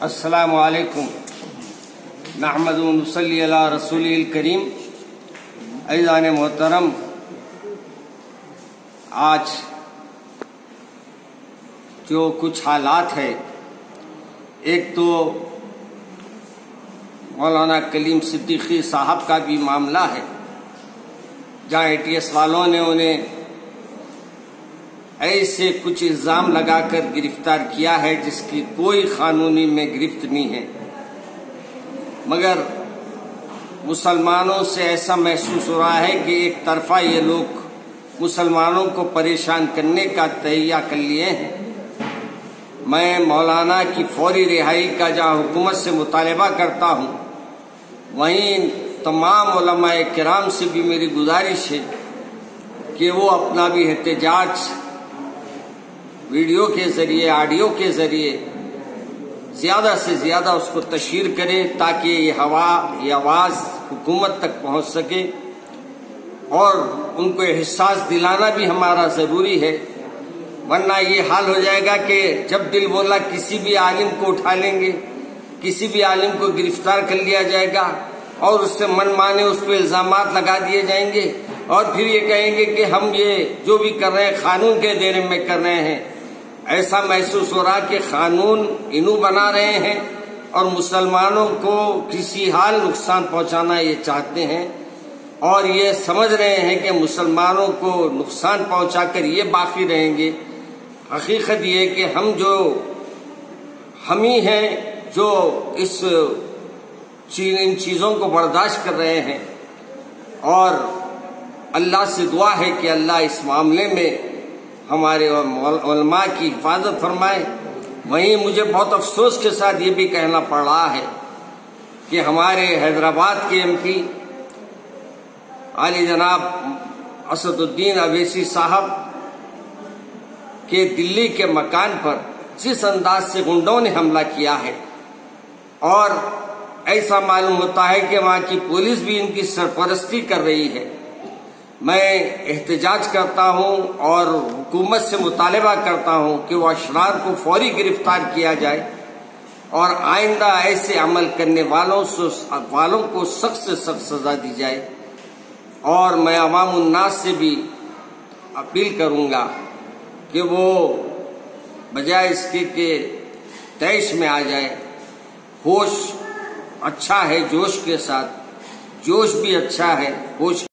السلام علیکم نحمد و نصلی علی رسول کریم۔ عزیزان محترم، آج جو کچھ حالات ہے، ایک تو مولانا کلیم صدیقی صاحب کا بھی معاملہ ہے، جہاں ATS والوں نے انہیں ایسے کچھ الزام لگا کر گرفتار کیا ہے جس کی کوئی قانونی میں گرفت نہیں ہے، مگر مسلمانوں سے ایسا محسوس ہو رہا ہے کہ ایک طرفہ یہ لوگ مسلمانوں کو پریشان کرنے کا تہیہ کر لیے ہیں۔ میں مولانا کی فوری رہائی کا جہاں حکومت سے مطالبہ کرتا ہوں، وہیں تمام علماء کرام سے بھی میری گزارش ہے کہ وہ اپنا بھی احتجاج ویڈیو کے ذریعے، آڈیو کے ذریعے زیادہ سے زیادہ اس کو تشہیر کرے، تاکہ یہ آواز حکومت تک پہنچ سکے، اور ان کو احساس دلانا بھی ہمارا ضروری ہے، ورنہ یہ حال ہو جائے گا کہ جب دل بولا کسی بھی عالم کو اٹھا لیں گے، کسی بھی عالم کو گرفتار کر لیا جائے گا اور اس سے من مانے اس پہ الزامات لگا دیے جائیں گے، اور پھر یہ کہیں گے کہ ہم یہ جو بھی کر رہے ہیں قانون کے دائرے میں کر رہے ہیں۔ ایسا محسوس ہو رہا کہ قانون انہوں بنا رہے ہیں اور مسلمانوں کو کسی حال نقصان پہنچانا یہ چاہتے ہیں، اور یہ سمجھ رہے ہیں کہ مسلمانوں کو نقصان پہنچا کر یہ باقی رہیں گے۔ حقیقت یہ ہے کہ ہم ہی ہیں جو ان چیزوں کو برداشت کر رہے ہیں، اور اللہ سے دعا ہے کہ اللہ اس معاملے میں ہمارے علماء کی حفاظت فرمائے۔ وہیں مجھے بہت افسوس کے ساتھ یہ بھی کہنا پڑ رہا ہے کہ ہمارے حیدرآباد کے MP عالی جناب اسد الدین اویسی صاحب کے دلی کے مکان پر جس انداز سے گنڈوں نے حملہ کیا ہے، اور ایسا معلوم ہوتا ہے کہ وہاں کی پولیس بھی ان کی سرپرستی کر رہی ہے۔ میں احتجاج کرتا ہوں اور حکومت سے مطالبہ کرتا ہوں کہ وہ اشرار کو فوری گرفتار کیا جائے، اور آئندہ ایسے عمل کرنے والوں کو سخت سے سخت سزا دی جائے۔ اور میں عوام الناس سے بھی اپیل کروں گا کہ وہ بجائے اس کے کہ طیش میں آ جائے، ہوش اچھا ہے، جوش کے ساتھ، جوش بھی اچھا ہے، ہوش